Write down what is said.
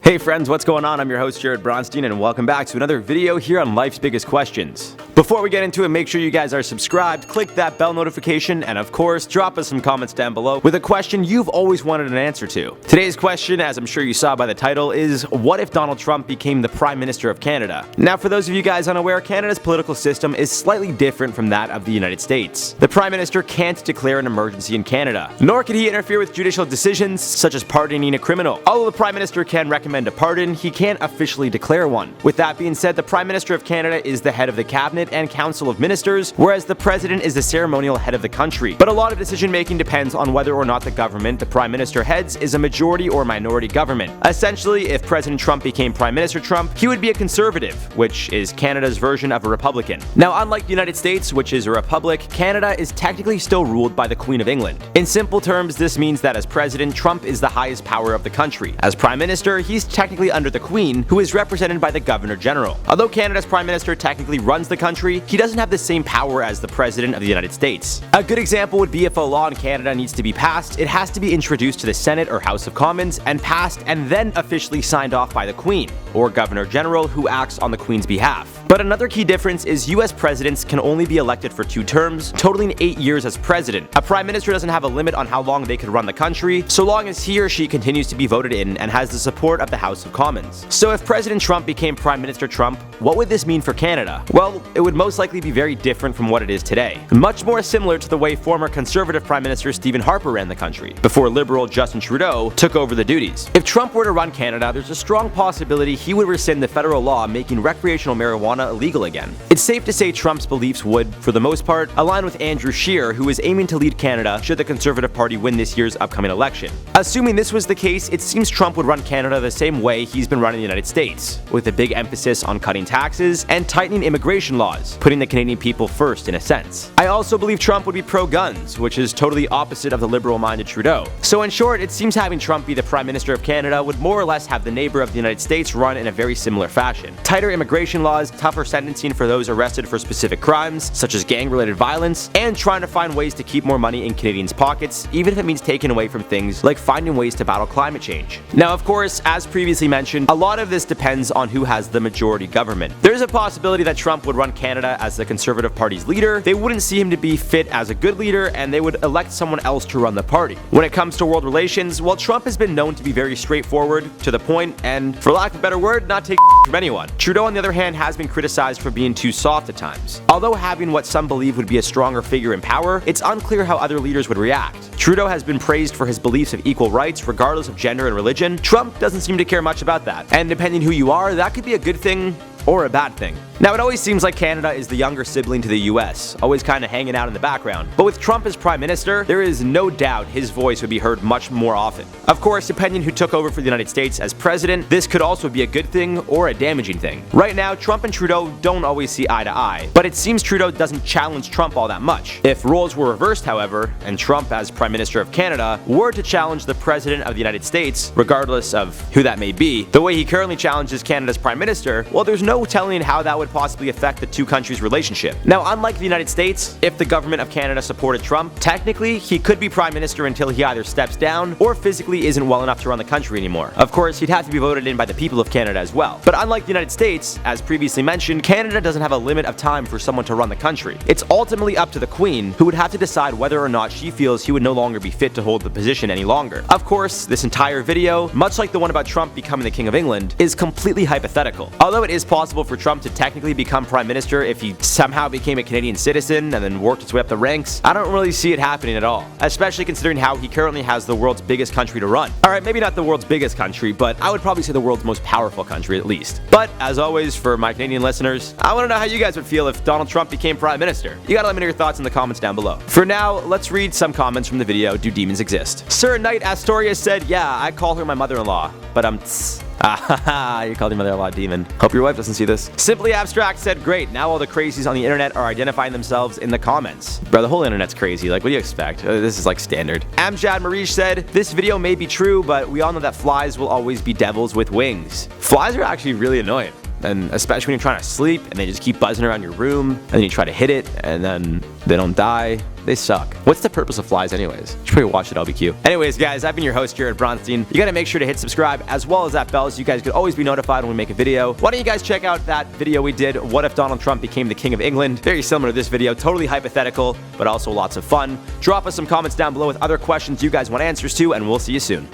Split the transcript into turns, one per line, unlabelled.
Hey friends, what's going on? I'm your host Jared Bronstein and welcome back to another video here on Life's Biggest Questions. Before we get into it, make sure you guys are subscribed, click that bell notification, and of course, drop us some comments down below with a question you've always wanted an answer to. Today's question, as I'm sure you saw by the title, is what if Donald Trump became the Prime Minister of Canada? Now, for those of you guys unaware, Canada's political system is slightly different from that of the United States. The Prime Minister can't declare an emergency in Canada, nor can he interfere with judicial decisions such as pardoning a criminal. Although the Prime Minister can recommend a pardon, he can't officially declare one. With that being said, the Prime Minister of Canada is the head of the Cabinet and Council of Ministers, whereas the President is the ceremonial head of the country. But a lot of decision making depends on whether or not the government the Prime Minister heads is a majority or minority government. Essentially, if President Trump became Prime Minister Trump, he would be a conservative, which is Canada's version of a Republican. Now, unlike the United States, which is a republic, Canada is technically still ruled by the Queen of England. In simple terms, this means that as President, Trump is the highest power of the country. As Prime Minister, he's technically under the Queen, who is represented by the Governor General. Although Canada's Prime Minister technically runs the country, he doesn't have the same power as the President of the United States. A good example would be if a law in Canada needs to be passed, it has to be introduced to the Senate or House of Commons and passed and then officially signed off by the Queen, or Governor General, who acts on the Queen's behalf. But another key difference is US presidents can only be elected for 2 terms, totaling 8 years as president. A prime minister doesn't have a limit on how long they could run the country, so long as he or she continues to be voted in and has the support of the House of Commons. So if President Trump became Prime Minister Trump, what would this mean for Canada? Well, it would most likely be very different from what it is today. Much more similar to the way former Conservative Prime Minister Stephen Harper ran the country, before Liberal Justin Trudeau took over the duties. If Trump were to run Canada, there's a strong possibility he would rescind the federal law making recreational marijuana illegal again. It's safe to say Trump's beliefs would, for the most part, align with Andrew Scheer, who is aiming to lead Canada should the Conservative Party win this year's upcoming election. Assuming this was the case, it seems Trump would run Canada the same way he's been running the United States, with a big emphasis on cutting taxes and tightening immigration laws, putting the Canadian people first in a sense. I also believe Trump would be pro-guns, which is totally opposite of the liberal-minded Trudeau. So in short, it seems having Trump be the Prime Minister of Canada would more or less have the neighbor of the United States run in a very similar fashion. Tighter immigration laws, tougher sentencing for those arrested for specific crimes, such as gang-related violence, and trying to find ways to keep more money in Canadians' pockets, even if it means taking away from things like finding ways to battle climate change. Now, of course, as previously mentioned, a lot of this depends on who has the majority government. There's a possibility that Trump would run Canada as the Conservative Party's leader, they wouldn't see him to be fit as a good leader, and they would elect someone else to run the party. When it comes to world relations, well, Trump has been known to be very straightforward, to the point, and for lack of a better word, not take from anyone. Trudeau, on the other hand, has been criticized for being too soft at times. Although having what some believe would be a stronger figure in power, it's unclear how other leaders would react. Trudeau has been praised for his beliefs of equal rights regardless of gender and religion. Trump doesn't seem to care much about that. And depending who you are, that could be a good thing or a bad thing. Now, it always seems like Canada is the younger sibling to the US, always kind of hanging out in the background. But with Trump as Prime Minister, there is no doubt his voice would be heard much more often. Of course, depending who took over for the United States as President, this could also be a good thing or a damaging thing. Right now, Trump and Trudeau don't always see eye to eye, but it seems Trudeau doesn't challenge Trump all that much. If roles were reversed, however, and Trump as Prime Minister of Canada were to challenge the President of the United States, regardless of who that may be, the way he currently challenges Canada's Prime Minister, well, there's no telling how that would possibly affect the two countries' relationship. Now, unlike the United States, if the government of Canada supported Trump, technically, he could be Prime Minister until he either steps down or physically isn't well enough to run the country anymore. Of course, he'd have to be voted in by the people of Canada as well. But unlike the United States, as previously mentioned, Canada doesn't have a limit of time for someone to run the country. It's ultimately up to the Queen, who would have to decide whether or not she feels he would no longer be fit to hold the position any longer. Of course, this entire video, much like the one about Trump becoming the King of England, is completely hypothetical. Although it is possible for Trump to technically become Prime Minister if he somehow became a Canadian citizen and then worked his way up the ranks, I don't really see it happening at all, especially considering how he currently has the world's biggest country to run. Alright, maybe not the world's biggest country, but I would probably say the world's most powerful country at least. But, as always, for my Canadian listeners, I want to know how you guys would feel if Donald Trump became Prime Minister. You gotta let me know your thoughts in the comments down below. For now, let's read some comments from the video, Do Demons Exist? Sir Knight Astoria said, yeah, I call her my mother-in-law, but you called your mother-in-law a demon. Hope your wife doesn't see this. Simply Abstract said, great, now all the crazies on the internet are identifying themselves in the comments. Bro, the whole internet's crazy, like what do you expect? This is like standard. Amjad Marish said, this video may be true, but we all know that flies will always be devils with wings. Flies are actually really annoying. And especially when you're trying to sleep and they just keep buzzing around your room and then you try to hit it and then they don't die. They suck. What's the purpose of flies anyways? You should probably watch it LBQ. Anyways, guys, I've been your host, Jared Bronstein. You gotta make sure to hit subscribe as well as that bell so you guys could always be notified when we make a video. Why don't you guys check out that video we did, What If Donald Trump Became the King of England? Very similar to this video, totally hypothetical, but also lots of fun. Drop us some comments down below with other questions you guys want answers to, and we'll see you soon.